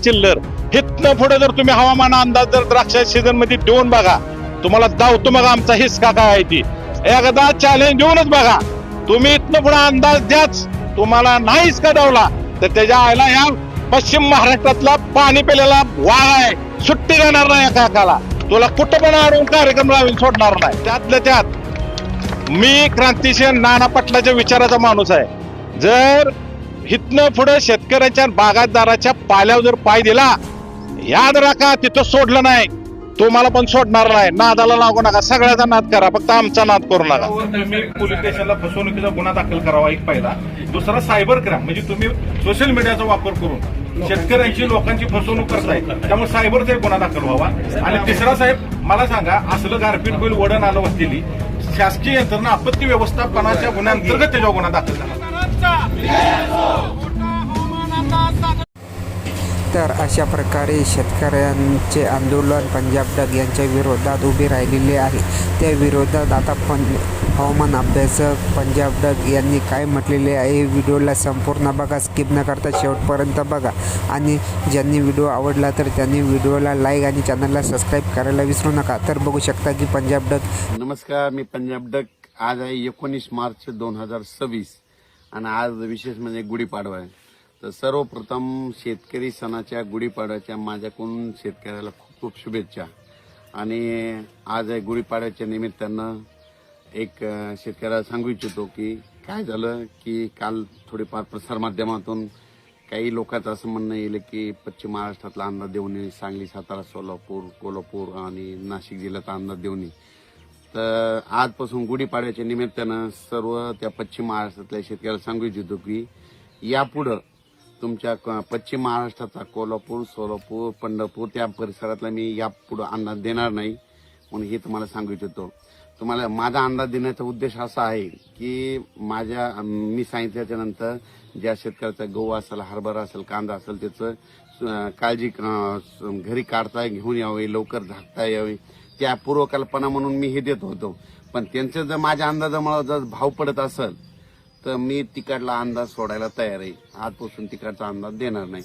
चिल्लर. हितनं पुढे जर तुम्ही हवामान अंदाज जर द्राक्ष सीझन मध्ये देऊन बघा, तुम्हाला दावतो मग आमचा हिसका काय आहे ती. एकदा चॅलेंज देऊनच बघा. तुम्ही इथनं पुढे अंदाज द्याच, तुम्हाला नाहीच का दावला तर त्याच्या आईला या पश्चिम महाराष्ट्रातला पाणी पेलेला वाघ आहे, सुट्टी देणार नाही एका एकाला. तुला कुठं पण अडवून कार्यक्रम लावून सोडणार नाही. त्यातल्या त्यात मी क्रांतिसेन नाना पाटलाच्या विचाराचा माणूस आहे. जर इथनं पुढे शेतकऱ्याच्या बागायतदाराच्या पाल्यावर जर पाय दिला, याद राखा तिथं सोडलं नाही तुम्हाला पण सोडणार नाही. नादाला लागू नका, सगळ्याचा नाद करा, फक्त आमचा नाद करू नका. तुम्ही पोलीस स्टेशनला फसवणुकीचा गुन्हा दाखल करावा, एक पहिला. दुसरा सायबर क्राईम, म्हणजे तुम्ही सोशल मीडियाचा वापर करून शेतकऱ्यांची लोकांची फसवणूक करताय, त्यामुळे सायबरचा एक गुन्हा दाखल व्हावा. आणि तिसरा साहेब मला सांगा, असलं गारपीट होईल वडण आलं वस्तीली, शासकीय यंत्रणा आपत्ती व्यवस्थापनाच्या गुन्ह्यांतर्गत त्याच्यावर गुन्हा दाखल झाला. तर अशा प्रकारे शेतकऱ्यांचे आंदोलन पंजाब डग यांच्या विरोधात उभे राहिलेले आहे. त्या विरोधात आता हवामान अभ्यासक पंजाब डग यांनी काय म्हटलेले आहे, व्हिडिओला संपूर्ण बघा, स्किप न करता शेवटपर्यंत बघा. आणि ज्यांनी व्हिडिओ आवडला तर त्यांनी व्हिडिओला लाईक आणि चॅनलला सबस्क्राईब करायला विसरू नका. तर बघू शकता की पंजाब डग. नमस्कार, मी पंजाब डग. आज आहे 19 मार्च 2026 आणि आज विशेष म्हणजे गुढीपाडवा आहे. तर सर्वप्रथम शेतकरी सणाच्या गुढीपाडव्याच्या माझ्याकडून शेतकऱ्याला खूप खूप शुभेच्छा. आणि आज आहे गुढीपाडव्याच्या निमित्तानं एक शेतकऱ्याला सांगू इच्छितो की काय झालं की काल थोडीफार प्रसारमाध्यमातून काही लोकांचं असं म्हणणं येईल की पश्चिम महाराष्ट्रातला अंदाज देऊ नये, सांगली, सातारा, सोलापूर, कोल्हापूर आणि नाशिक जिल्ह्याचा अंदाज देऊ नये. तर आजपासून गुढीपाडव्याच्या निमित्तानं सर्व त्या पश्चिम महाराष्ट्रातल्या शेतकऱ्याला सांगू इच्छितो की यापुढं तुमच्या पश्चिम महाराष्ट्राचा कोल्हापूर, सोलापूर, पंढरपूर त्या परिसरातला मी यापुढं अंदाज देणार नाही, म्हणून हे तुम्हाला सांगू इच्छितो. तुम्हाला माझा अंदाज देण्याचा उद्देश असा आहे की मी सांगितल्याच्या नंतर ज्या शेतकऱ्याचा गहू असेल, हरभरा असेल, कांदा असेल, त्याचं काळजी घरी काढता घेऊन यावे, लवकर झाकता यावे, त्या पूर्वकल्पना म्हणून मी हे देत होतो. पण त्यांचं जर माझ्या अंदाजामुळे जर भाव पडत असेल तर मी तिकडला अंदाज सोडायला तयार आहे. आजपासून तिकडचा अंदाज देणार नाही.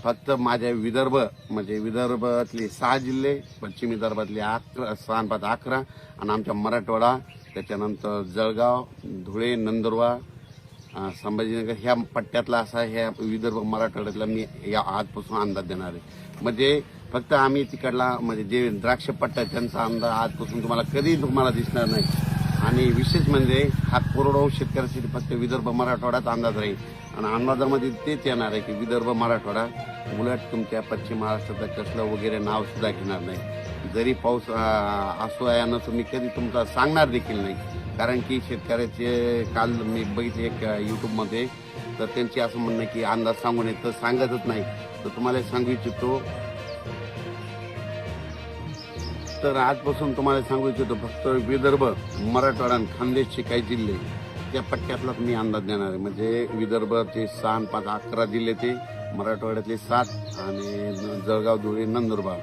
फक्त माझ्या विदर्भ म्हणजे विदर्भातले 6 जिल्हे, पश्चिम विदर्भातले 11 आणि आमच्या मराठवाडा, त्याच्यानंतर जळगाव, धुळे, नंदुरबार, संभाजीनगर ह्या पट्ट्यातला असा ह्या विदर्भ मराठवाड्यातला मी या आजपासून अंदाज देणार आहे. म्हणजे फक्त आम्ही तिकडला म्हणजे जे द्राक्ष पट्टा त्यांचा अंदाज आजपासून तुम्हाला दिसणार नाही. आणि विशेष म्हणजे हा कोरडवाहू शेतकऱ्यासाठी फक्त विदर्भ मराठवाड्यात अंदाज राहील. आणि अंदाजामध्ये तेच येणार आहे की विदर्भ मराठवाडा, उलट तुमच्या पश्चिम महाराष्ट्राचं कसलं वगैरे नाव सुद्धा घेणार नाही. जरी पाऊस असो या नसो मी कधी तुमचा सांगणार देखील नाही. कारण की शेतकऱ्याचे काल मी बघितले एक युट्यूबमध्ये, तर त्यांचे असं म्हणणं की अंदाज सांगू नये, तर सांगतच नाही. तर तुम्हाला सांगू इच्छितो, तर आजपासून तुम्हाला सांगू इच्छितो फक्त विदर्भ, मराठवाडा आणि खानदेशचे काही जिल्हे त्या पट्ट्यातलाच मी अंदाज देणार आहे. म्हणजे विदर्भाचे 6 5 11 जिल्हे, ते मराठवाड्यातले 7 आणि जळगाव, धुळे, नंदुरबार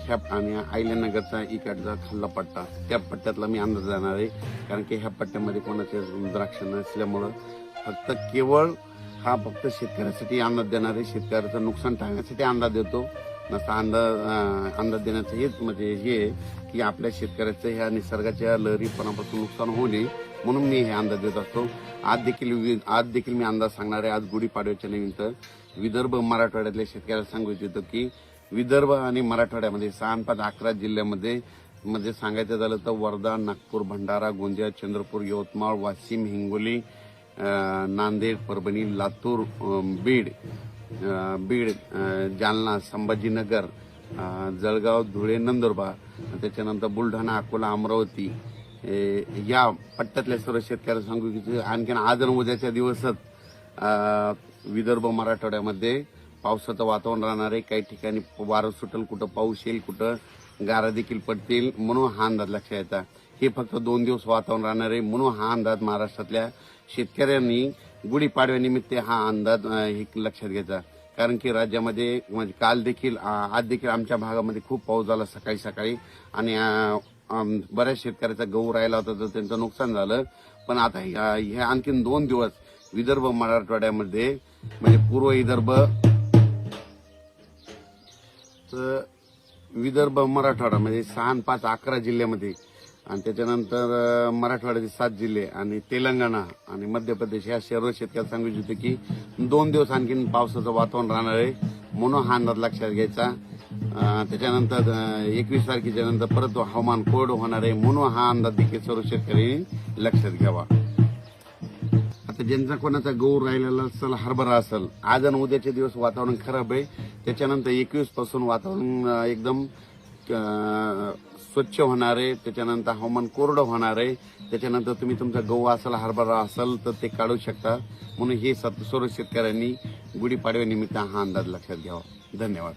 ह्या आणि अहिल्यानगरचा इकडचा खाल्ला पट्टा, त्या पट्ट्यातला मी अंदाज देणार आहे. कारण की ह्या पट्ट्यामध्ये कोणाचे द्राक्ष नसल्यामुळं केवळ फक्त शेतकऱ्यासाठी अंदाज देणार आहे. शेतकऱ्याचं नुकसान टाळण्यासाठी अंदाज देतो. नसता अंदाज देण्याचं हेच म्हणजे हे की आपल्या शेतकऱ्याचं ह्या निसर्गाच्या लहरीपणापासून नुकसान होऊ नये म्हणून मी हे अंदाज देत असतो. आज देखील मी अंदाज सांगणार आहे. आज गुढीपाडव्याच्या निमित्त विदर्भ मराठवाड्यातल्या शेतकऱ्याला सांगू इच्छितो की विदर्भ आणि मराठवाड्यामध्ये 6 5 11 जिल्ह्यामध्ये म्हणजे सांगायचं झालं तर वर्धा, नागपूर, भंडारा, गोंदिया, चंद्रपूर, यवतमाळ, वाशिम, हिंगोली, नांदेड, परभणी, लातूर, बीड, जालना, संभाजीनगर, जळगाव, धुळे, नंदुरबार, त्याच्यानंतर बुलढाणा, अकोला, अमरावती या पट्ट्यातल्या सर्व शेतकऱ्यांना सांगू की आणखीन आज आणि उद्याच्या दिवसात विदर्भ मराठवाड्यामध्ये पावसाचं वातावरण राहणार आहे. काही ठिकाणी वारं सुटेल, कुठं पाऊस येईल, कुठं गारा देखील पडतील, म्हणून हा अंदाज लक्षात येतात. हे फक्त 2 दिवस वातावरण राहणार आहे, म्हणून हा अंदाज महाराष्ट्रातल्या शेतकऱ्यांनी गुढीपाडव्यानिमित्त हा अंदाज लक्षात घ्यायचा. कारण की राज्यामध्ये म्हणजे आज देखील आमच्या भागामध्ये खूप पाऊस झाला सकाळी आणि बऱ्याच शेतकऱ्याचा गहू राहिला होता, तर त्यांचं नुकसान झालं. पण आता हे आणखीन 2 दिवस विदर्भ मराठवाड्यामध्ये म्हणजे पूर्व विदर्भ मराठवाडा म्हणजे 6 आणि 5 11 जिल्ह्यामध्ये आणि त्याच्यानंतर मराठवाड्याचे 7 जिल्हे आणि तेलंगणा आणि मध्य प्रदेश या सर्व शेतकऱ्याला सांगू इच्छितो की 2 दिवस आणखीन पावसाचं वातावरण राहणार आहे म्हणून हा अंदाज लक्षात घ्यायचा. त्याच्यानंतर 21 तारखेच्या नंतर परत हवामान कोरडं होणार आहे म्हणून हा अंदाज देखील सर्व शेतकऱ्यांनी लक्षात घ्यावा. आता ज्यांचा कोणाचा गहू राहिलेला असेल हरभरा असेल आज आणि उद्याचे दिवस वातावरण खराब आहे. त्याच्यानंतर 21 पासून वातावरण एकदम स्वच्छ होणार आहे. त्याच्यानंतर हवामान कोरडं होणार आहे. त्याच्यानंतर तुम्ही तुमचा गहू असेल हरभरा असेल तर ते काढू शकता म्हणून हे सर्व शेतकऱ्यांनी गुढीपाडव्यानिमित्त हा अंदाज लक्षात घ्यावा. धन्यवाद.